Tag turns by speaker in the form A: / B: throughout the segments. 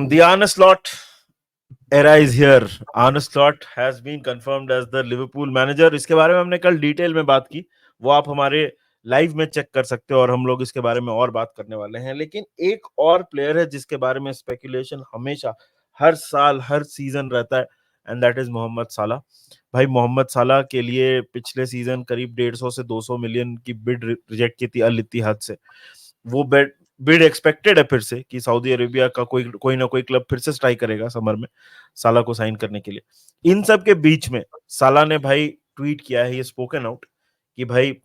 A: The Arne Slot era is here. Arne Slot has been confirmed as the Liverpool manager. इसके बारे में हमने कल डिटेल में बात की, वो आप हमारे लाइव में चेक कर सकते हो और हम लोग इसके बारे में और बात करने वाले हैं। लेकिन एक और प्लेयर है जिसके बारे में स्पेकुलेशन हमेशा, हर साल, हर सीजन रहता है, एंड दैट इज मोहम्मद साला। भाई मोहम्मद साला के लिए पिछले सीजन करीब 150 से 200 मिलियन की बिड रिजेक्ट की थी अल इत्तिहाद से। वो बिड एक्सपेक्टेड है फिर से कि सऊदी अरेबिया का कोई ना कोई क्लब फिर से ट्राई करेगा समर में साला को साइन करने के लिए। इन सब के बीच में साला ने भाई ट्वीट किया है, ये स्पोकन आउट कि भाई,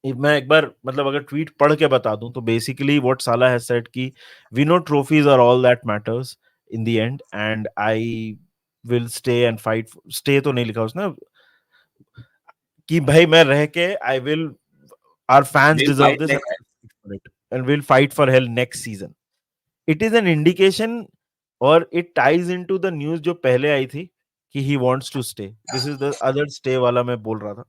A: मैं एक बार मतलब अगर ट्वीट पढ़ के बता दूं तो basically what Salah has said कि we know trophies are all that matters in the end and I will stay and fight. Stay तो नहीं लिखा उसने, कि भाई मैं रह के I will, our fans
B: They'll
A: deserve
B: fight
A: this
B: like
A: and will fight for hell next season. It is an indication, और it ties into the news जो पहले आई थी कि he wants to stay. This is the other stay वाला मैं बोल रहा था।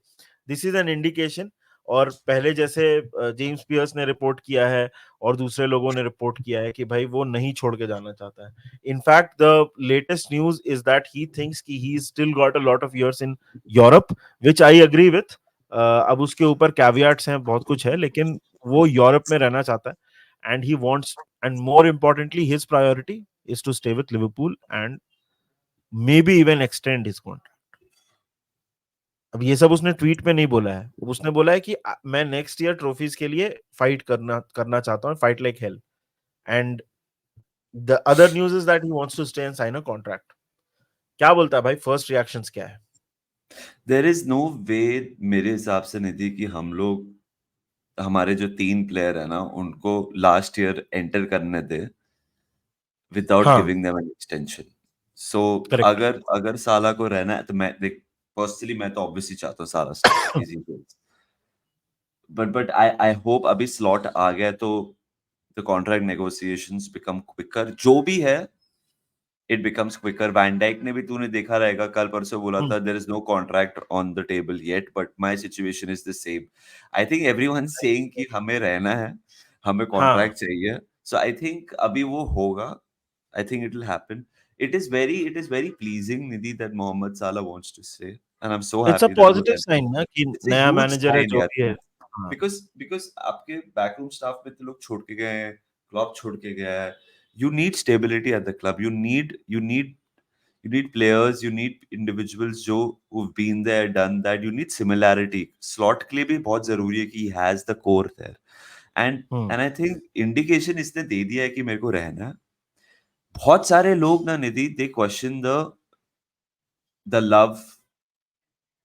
A: This is an indication. और पहले जैसे जेम्स पियर्स ने रिपोर्ट किया है और दूसरे लोगों ने रिपोर्ट किया है कि भाई वो नहीं छोड़ के जाना चाहता है। In fact the latest news is that he thinks कि he still got a lot of years in Europe, which I agree with. अब उसके ऊपर कैवियाट्स हैं, बहुत कुछ है, लेकिन वो यूरोप में रहना चाहता है and he wants, and more importantly his priority is to stay with Liverpool and maybe even extend his contract. अब ये सब उसने ट्वीट में नहीं बोला है, उसने बोला है कि मैं नेक्स्ट ईयर ट्रॉफीज के लिए फाइट करना करना चाहता हूँ, fight like hell. And the other news is that he wants to stay and sign a contract. क्या बोलता है भाई, फर्स्ट रिएक्शंस क्या है?
B: देयर इज नो वे मेरे हिसाब से निधि कि हम लोग हमारे जो 3 प्लेयर है ना उनको लास्ट ईयर एंटर करने दे विदाउट
A: हाँ,
B: giving them an extension. So
A: correct.
B: अगर अगर साला को रहना है तो मैं देख पर्सनली मैं तो ऑब्वियसली चाहता हूँ Salah stay easy but I hope अभी स्लॉट आ गया तो the contract negotiations become quicker जो भी है it becomes quicker. Van Dijk ने भी तूने देखा रहेगा कल परसों बोला था there is no contract on the table yet but my situation is the same. I think everyone saying कि हमें रहना है हमें
A: हाँ,
B: कॉन्ट्रैक्ट चाहिए। सो आई थिंक अभी वो होगा। I think it will happen. It is very pleasing Nidhi that Mohamed Salah wants to stay and I am so
A: it's a
B: happy that वो
A: पॉजिटिव साइन ना कि
B: इट्स अ
A: नया
B: ह्यूज
A: मैनेजर है
B: sign
A: जो
B: यार।
A: भी है। हाँ,
B: बिकॉज आपके बैकरूम स्टाफ में तो लोग छोड़ के गए हैं क्लब छोड़ के गया है। You need stability at the club. You need players, you need individuals जो who've been there, done that. You need similarity. Slot के लिए भी बहुत जरूरी है कि he has the core there. And
A: hmm,
B: and I think indication इसने दे दिया है कि मेरे को रहना है। बहुत सारे लोग ना निधि they question the love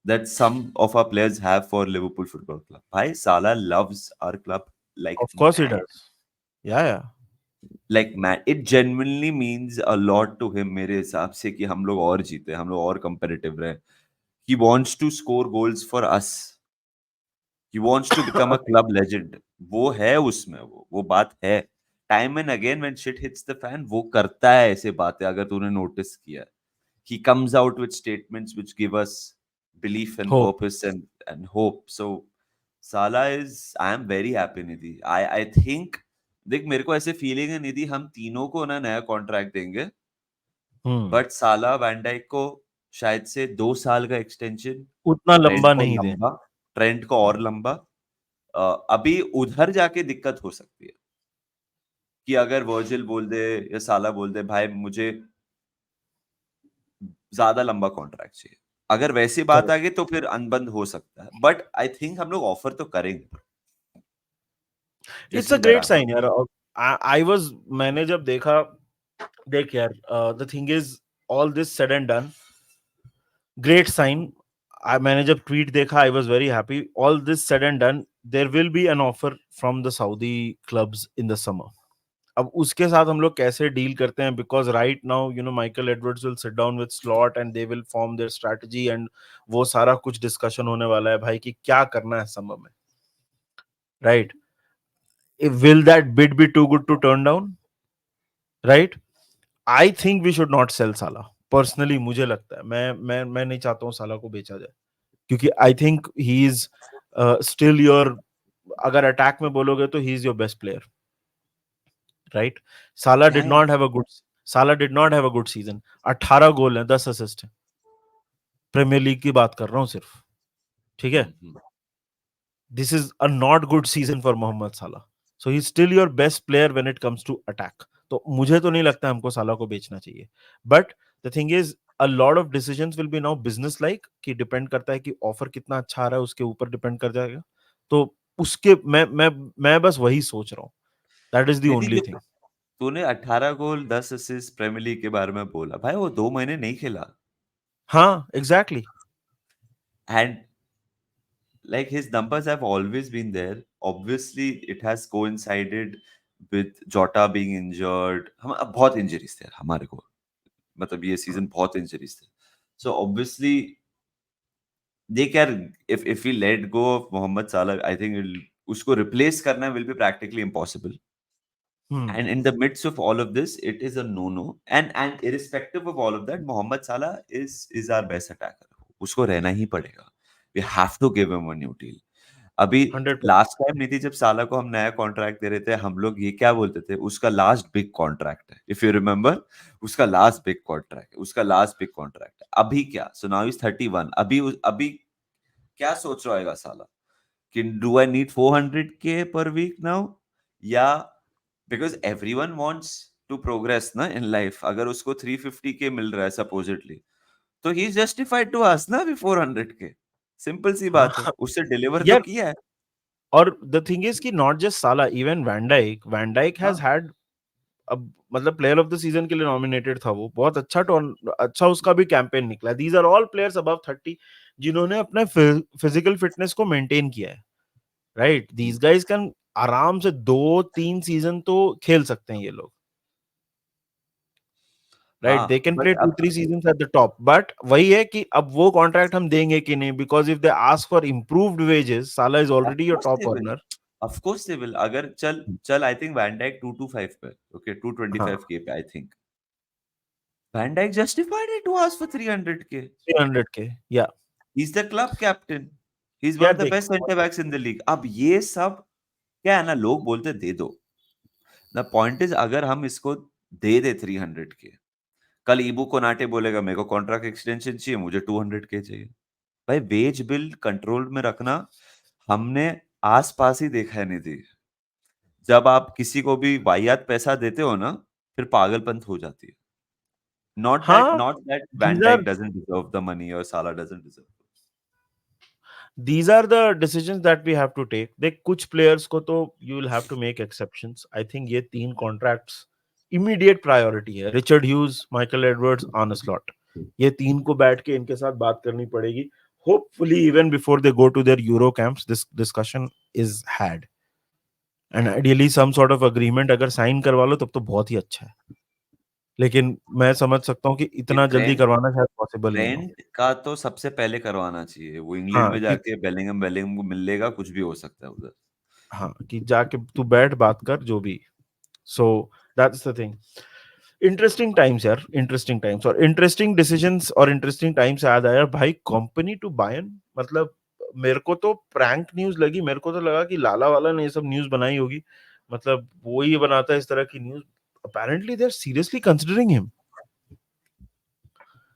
B: that some of our players have for Liverpool Football Club. भाई साला loves our club like
A: of course it
B: mad.
A: Does, या
B: Like man, it genuinely means a lot to him मेरे हिसाब से कि हम लोग और जीते हम लोग और competitive रहे। He wants to score goals for us. He wants to become a club legend. वो है उसमें वो बात है। Time and again when shit hits the fan वो करता है ऐसे बातें अगर तूने नोटिस किया है। He comes out with statements which give us belief and
A: hope.
B: purpose and hope. So Salah is I am very happy Nidhi. I think देख मेरे को ऐसे फीलिंग है निधि हम तीनों को ना नया कॉन्ट्रैक्ट देंगे
A: हम्म,
B: बट साला वैन डाइक को शायद से 2 साल का एक्सटेंशन।
A: उतना
B: ट्रेंट
A: लंबा
B: को
A: नहीं दे।
B: लंबा ट्रेंट को और लंबा। अभी उधर जाके दिक्कत हो सकती है कि अगर वर्जिल बोल दे या साला बोल दे भाई मुझे ज्यादा लंबा कॉन्ट्रैक्ट चाहिए। अगर वैसी बात आ गई तो फिर अनबंद हो सकता है बट आई थिंक हम लोग ऑफर तो करेंगे
A: इट्स अ
B: जैसन
A: ग्रेट
B: डराना।
A: साइन यार। आई वाज, मैंने जब देखा, देख यार, the thing is, all this said and done, great sign. मैंने जब ट्वीट देखा I was very happy. All this said and done, there will be an offer from the Saudi clubs in the summer. अब उसके साथ हम लोग कैसे deal करते हैं, because right now you know Michael Edwards will sit down with Slot and they will form their strategy, एंड वो सारा कुछ डिस्कशन होने वाला है भाई कि क्या करना है समर में, right? Will that bid be too good to turn down, right? I think we should not sell Salah. Personally मुझे लगता है, मैं नहीं चाहता हूँ साला को बेचा जाए, क्योंकि I think he is still your, अगर अटैक में बोलोगे तो he is your best player, right? Salah
B: क्या
A: did
B: है?
A: not have a good season. 18 गोल हैं, 10 असिस्ट हैं। प्रीमियर लीग की बात कर रहा हूँ सिर्फ, ठीक है? This is a not good season for Mohammad Salah. So he's still your best player when it comes to attack. तो मुझे तो नहीं लगता हमको साला को बेचना चाहिए। But the thing is, a lot of decisions will be now business like, कि डिपेंड करता है कि ऑफर कितना अच्छा आ रहा है, उसके ऊपर डिपेंड कर जाएगा। तो उसके मैं बस वही सोच रहा हूँ। That is the
B: Nidhi
A: only
B: देखो,
A: thing.
B: तूने 18 गोल 10 असिस्ट प्रीमियर लीग के बारे में बोला, भाई वो 2 महीने नहीं खेला।
A: हाँ, exactly.
B: And like his numbers have always been there. Obviously it has coincided with Jota being injured. हम बहुत injuries थे हमारे को, मतलब ये सीजन बहुत injuries थे. So obviously they can, if we let go of Mohammad Salah, I think उसको replace करना will be practically impossible. And in the midst of all of this, it is a no-no. And irrespective of all of that, Mohammad Salah is our best attacker. उसको रहना ही पड़ेगा. We have to give him a new deal. अभी
A: 100%.
B: Last time नहीं थी जब साला को हम नया कॉन्ट्रैक्ट दे रहे थे, हम लोग ये क्या बोलते थे, उसका लास्ट बिग कॉन्ट्रैक्ट है, इफ यू रिमेंबर, उसका लास्ट बिग कॉन्ट्रैक्ट है, उसका लास्ट बिग कॉन्ट्रैक्ट है। अभी क्या, सो नाउ इज 31। अभी क्या सोच रहा होगा साला कि do I need 400K per week now, yeah because everyone wants to progress ना इन लाइफ। अगर उसको 350K मिल रहा है सपोजिटली, तो he is justified to ask ना अभी 400K। सिंपल सी बात है,
A: हाँ,
B: उससे डिलीवर तो
A: यार,
B: किया है।
A: और द थिंग इज कि नॉट जस्ट साला, इवन वैन डाइक हैज
B: हाँ,
A: हैड, अब मतलब प्लेयर ऑफ द सीजन के लिए नॉमिनेटेड था वो, बहुत अच्छा उसका भी कैंपेन निकला। These are all players above 30 जिन्होंने अपने फिजिकल फिटनेस को मेंटेन किया है, राइट? दीज गाइज कैन आराम से 2-3 सीजन तो खेल सकते हैं ये लोग, राइट? दे
B: हाँ,
A: can play
B: but
A: 2-3 seasons at the top. But वही है कि अब वो कॉन्ट्रैक्ट हम देंगे कि नहीं, because if they ask for improved wages, Salah is
B: of
A: already your
B: course
A: top
B: they will,
A: earner.
B: Of course they will. अगर चल चल आई थिंक वैन डाइक 225 पे, ओके,
A: हाँ,
B: 225K पे I think Van Dijk justified it to ask for 300K।
A: 300K, या
B: he is the club captain, he is one
A: यार
B: of the
A: देख,
B: best centre backs in the league. अब ये सब क्या है ना, लोग बोलते दे दो। द पॉइंट इज, अगर हम इसको दे दे 300K, कल ईबू कोनाटे बोलेगा मेरे को कॉन्ट्रैक्ट एक्सटेंशन चाहिए, मुझे 200K चाहिए। भाई वेज बिल कंट्रोल में रखना हमने आस पास ही देखा है निधि। जब आप किसी को भी वाहियात पैसा देते हो ना, फिर पागलपंत हो जाती है।
A: हाँ,
B: not that Van
A: these are
B: Dijk doesn't deserve the money और Salah doesn't deserve.
A: these are the decisions that we have to take. देख, कुछ प्लेयर्स को तो you will have to make exceptions. I think ये 3 contracts immediate priority है। Richard Hughes, Michael Edwards, Arne Slot, ये 3 को बैठ के इनके साथ बात करनी पड़ेगी। Hopefully even before they go to their Euro camps, this discussion is had. And ideally some sort of agreement अगर साइन करवा लो तब तो बहुत ही अच्छा है। लेकिन मैं समझ सकता हूँ कि
B: ये
A: इतना जल्दी
B: ट्रेंड
A: करवाना शायद पॉसिबल नहीं हो।
B: ट्रेंड का तो सबसे पहले करवाना चाहिए। वो इंग्लैंड
A: हाँ,
B: में
A: कि
B: जाके बेलिंगम को मिल लेगा, कुछ भी हो सकता है उधर।
A: हाँ, कि जाके तू बैठ बात कर जो भी। So that's the thing. Interesting times यार, इंटरेस्टिंग टाइम्स और इंटरेस्टिंग डिसीजंस और इंटरेस्टिंग टाइम्स याद आया भाई, कंपनी टू बायर्न। मतलब मेरे को तो प्रैंक न्यूज लगी, मेरे को तो लगा कि लाला वाला ने ये सब न्यूज बनाई होगी, मतलब वो ही बनाता है इस तरह की news. Apparently they are seriously considering him.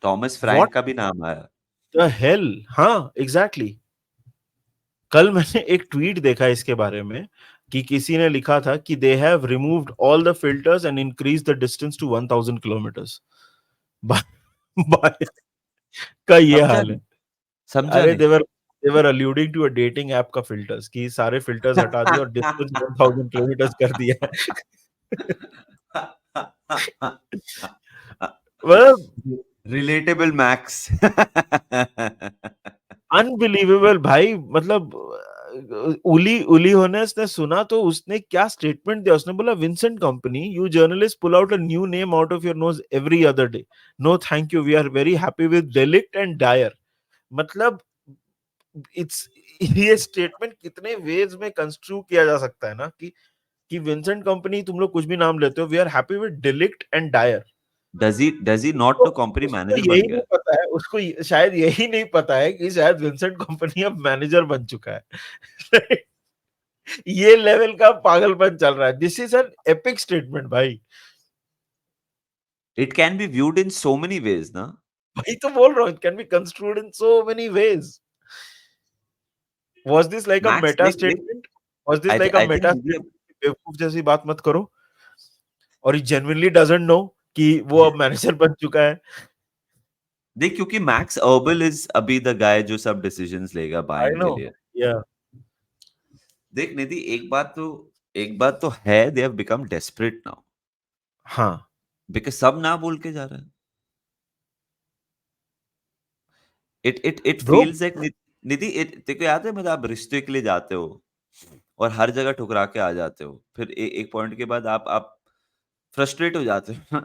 B: Thomas
A: what
B: Frank का भी नाम आया।
A: The hell? हाँ, एग्जैक्टली। कल मैंने एक ट्वीट देखा इसके बारे में कि किसी ने लिखा था कि they have removed all the filters and increase the distance to 1000 kilometres. बाय का ये
B: समझा
A: हाल है।
B: नहीं, समझा
A: अरे
B: नहीं।
A: They were alluding to a dating app का फिल्टर्स, कि सारे फिल्टर्स हटा दिए और डिस्टेंस 1000 किलोमीटर्स कर दिया। मतलब
B: रिलेटेबल मैक्स।
A: अनबिलीवेबल भाई। मतलब उली उली होनेस ने सुना तो उसने क्या स्टेटमेंट दिया, उसने बोला, Vincent Kompany, you journalist pull out a new name out of your nose every other day. No thank you, we are very happy with Delict and Dyer. मतलब इट्स ये स्टेटमेंट कितने वेज में construe किया जा सकता है ना, कि विंसेंट कंपनी तुम लोग कुछ भी नाम लेते हो, we are happy with Delict and Dyer.
B: Does he not
A: तो
B: नो कंपनी
A: उसको
B: मैनेजर बन
A: यही नहीं
B: गया?
A: पता है, उसको शायद यही नहीं पता है कि शायद विंसेंट कंपनी अब मैनेजर बन चुका है। ये लेवल का पागलपन चल रहा है. This is an epic statement भाई.
B: It can be viewed in so many ways, na?
A: वही तो बोल रहा हूँ. It can be construed in so many ways. Was this like a
B: Max,
A: meta statement? Was this like a
B: I think
A: meta
B: Nidhi,
A: statement? बेवकूफ जैसी बात मत करो. और he genuinely doesn't know कि वो अब मैनेजर बन चुका है.
B: देख क्योंकि मैक्स अर्बल इज अभी द गाय जो सब डिसीजंस लेगा
A: I
B: बायर्न के
A: know.
B: लिए.
A: Yeah.
B: देख निधि, एक बात तो है, they have become desperate now
A: हाँ.
B: बिकॉज़ सब ना बोल के जा रहे हैं. इट
A: Bro,
B: फील्स लाइक निधि, तेरे को याद है मतलब आप रिश्ते के लिए जाते हो और हर जगह ठुकरा के आ जाते हो, फिर एक पॉइंट के बाद आप फ्रस्ट्रेट हो जाते हो.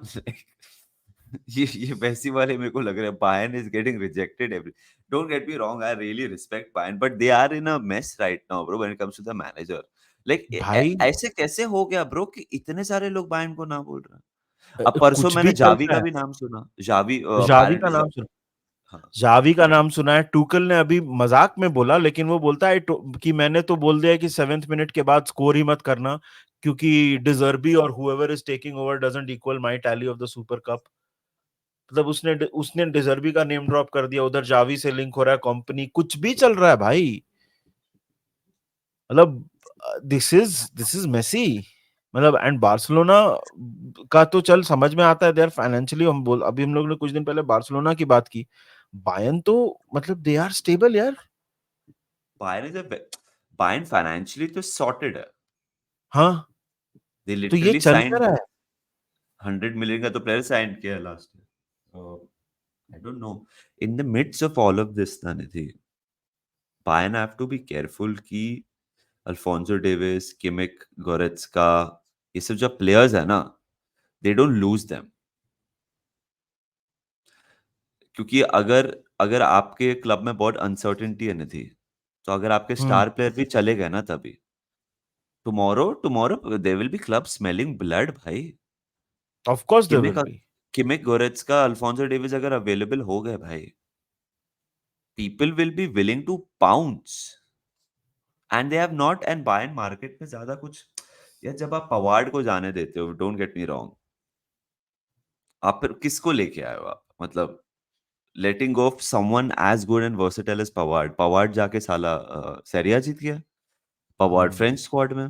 B: ये वैसी वाले मेरे को लग रहा है. Bayern is getting rejected every. Don't get me wrong, I really respect Bayern, but they are in a mess right now bro when it comes to the manager. Like
A: भाई
B: ऐसे कैसे हो गया ब्रो कि इतने सारे लोग बायर्न को ना बोल रहे हैं. अब परसों
A: कुछ भी
B: मैंने
A: चल
B: जावी
A: रहा
B: का
A: है.
B: भी नाम सुना. जावी
A: जावी का
B: अपेरेंटली.
A: नाम सुना.
B: हाँ.
A: जावी का नाम सुना है. टूकल ने अभी मजाक में बोला, लेकिन वो बोलता है कि मैंने तो बोल दिया कि 7th मिनट के बाद स्कोर ही मत करना, क्योंकि डिजर्बी और whoever is taking over doesn't equal my tally of the Super Cup. मतलब उसने डिजर्बी का नेम ड्रॉप कर दिया. उधर जावी से लिंक हो रहा है कंपनी. कुछ भी चल रहा है भाई. मतलब दिस इज मेसी. मतलब एंड बार्सिलोना का तो चल समझ में आता है. दे आर फाइनेंशियली, अभी हम लोग ने कुछ दिन पहले बार्सिलोना की बात की. बायर्न तो मतलब दे आर स्टेबल यार.
B: बायर्न इज बायर्न फाइनेंशियली तो सॉर्टेड है.
A: हाँ.
B: दे
A: तो ये
B: लिटरली
A: चल क्या
B: साइंड
A: रहा है.
B: 100 मिलियन का तो प्लेयर साइन किया last year. I don't know. In the mids of all of this ना Nidhi, Bayern have to be careful कि अल्फोंसो डेविस, किमिक, गोरेत्स्का, ये सब जो प्लेयर्स है ना, दे डोंट लूज देम. क्योंकि अगर अगर आपके क्लब में बहुत अनसर्टेनिटी है निधि, तो अगर आपके
A: हम्म.
B: स्टार प्लेयर भी चले गए ना, तभी tomorrow there will be club smelling blood भाई.
A: Of course there
B: Kimmich
A: will be.
B: Kimmich, Goretzka, Alphonso Davies अगर अवेलेबल हो गए भाई, people will be willing to pounce. And they have not. And Bayern market में ज्यादा कुछ, यार जब आप पवार्ड को जाने देते हो, डोंट गेट मी रॉन्ग, आप फिर किसको लेके आए हो आप? मतलब letting go of someone as good and versatile as Pavard. Pavard जाके साला सेरिया जीत गया. पवार्ड फ्रेंच स्क्वाड में.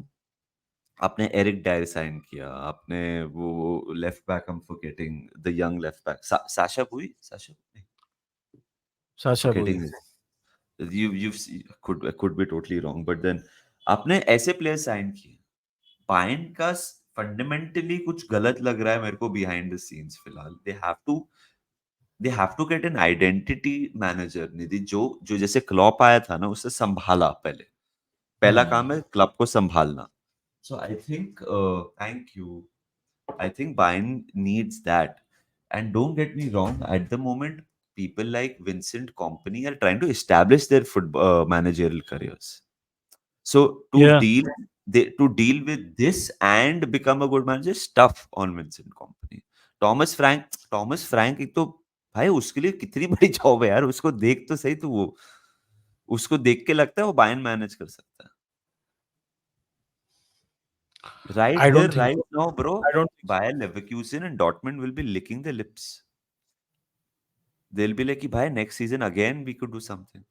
B: आपने एरिक डायर साइन किया. आपने वो left back, I am forgetting the young left back, Sasha Bui, Sasha नहीं,
A: साशा बोई.
B: Forgetting. you could be totally wrong, but then आपने ऐसे प्लेयर साइन किए. बायर्न का फंडामेंटली कुछ गलत लग रहा है मेरे को बिहाइंड द सीन्स फिलहाल. They have to get an identity manager Nidhi, जो जो जैसे क्लॉप आया था ना, उससे संभाला. पहला काम है क्लब को संभालना. So I think, thank you, I think Bayern needs that. And don't get me wrong, at the moment, people like Vincent Kompany are trying to establish their football managerial careers. So
A: Yeah.
B: to deal with this and become a good manager is tough on Vincent Kompany. Thomas Frank एक तो भाई उसके लिए कितनी बड़ी job है यार. उसको देख तो सही, तो वो उसको देख के लगता है वो बायर्न मैनेज कर सकता है.
A: I
B: Right there,
A: don't think
B: right
A: so.
B: now, bro.
A: I don't think so.
B: Bayer Leverkusen and Dortmund will be licking their lips. They'll be like, कि भाई next season again we could do something.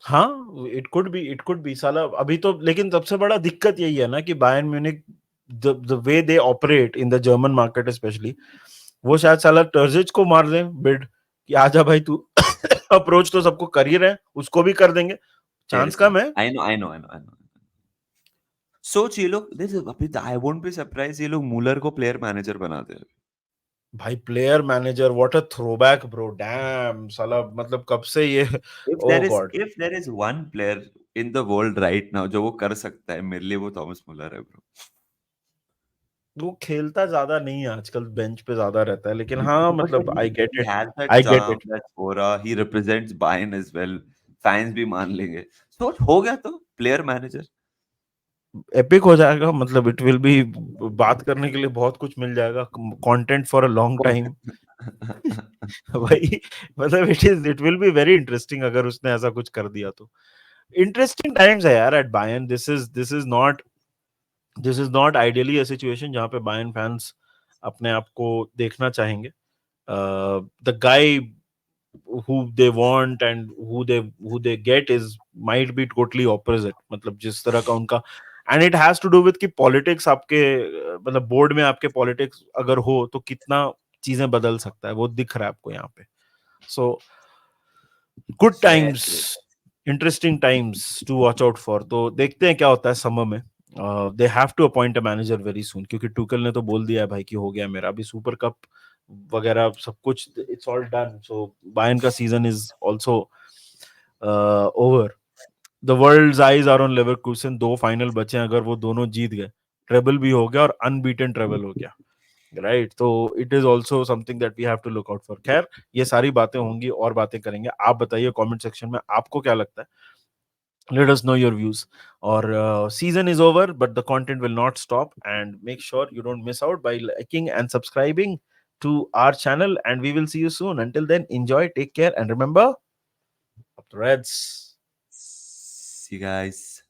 A: हाँ, it could be साला. अभी तो लेकिन सबसे बड़ा दिक्कत यही है ना कि Bayern Munich, the way they operate in the German market specially, वो शायद साला टर्जिच को मार दें बिड कि आजा भाई तू. अप्रोच तो सबको कर ही रहे हैं, उसको भी कर देंगे. चांस
B: Seriously,
A: कम है.
B: I know. सोच ये लोग, अभी I won't be surprised ये लोग मूलर को प्लेयर मैनेजर बना दे.
A: भाई player manager, what a throwback bro. Dam साला, मतलब कब से ये. ओह God.
B: If there is one player in the world right now जो वो कर सकता है मेरे लिए, वो थॉमस मुलर है ब्रो.
A: वो खेलता ज्यादा नहीं है आजकल, बेंच पे ज्यादा रहता है, लेकिन हाँ
B: But
A: मतलब I get
B: he
A: it.
B: has that
A: I get
B: charm,
A: it.
B: that aura. He represents Bayern as well. Fans भी मान लेंगे. सोच हो गया तो प्लेयर मैनेजर.
A: एपिक हो जाएगा. मतलब इट विल बी, बात करने के लिए बहुत कुछ मिल जाएगा. Content for a long time. भाई मतलब it will be very interesting अगर उसने ऐसा कुछ कर दिया तो. इंटरेस्टिंग टाइम्स है यार at Bayern. This is not ideally a situation जहां पे बायर्न फैंस अपने आप को देखना चाहेंगे. The guy who they want and who they get is might be totally opposite. मतलब जिस तरह का उनका, and it has to do with कि politics आपके मतलब बोर्ड में आपके politics अगर हो तो कितना चीजें बदल सकता है वो दिख रहा है आपको यहाँ पे. So good times,
B: Exactly.
A: interesting times to watch out for. तो देखते हैं क्या होता है समर में. They have to appoint a manager very soon, क्योंकि टुकल ने तो बोल दिया है भाई कि हो गया मेरा अभी सुपर कप वगैरह सब कुछ, it's all done. So Bayern का season is also over. The world's eyes are on Leverkusen. 2 final बचे हैं, अगर वो दोनों जीत गए ट्रेबल भी हो गया और अनबीटन ट्रेबल हो गया, राइट. तो it is also something that we have to look out for. खैर ये सारी बातें होंगी और बातें करेंगे. आप बताइए कमेंट सेक्शन में आपको क्या लगता है. Let us know your views. Or season is over, but the content will not stop. And make sure you don't miss out by liking and subscribing to our channel. And we will see you soon. Until then, enjoy, take care, and remember, up the Reds.
B: See you guys.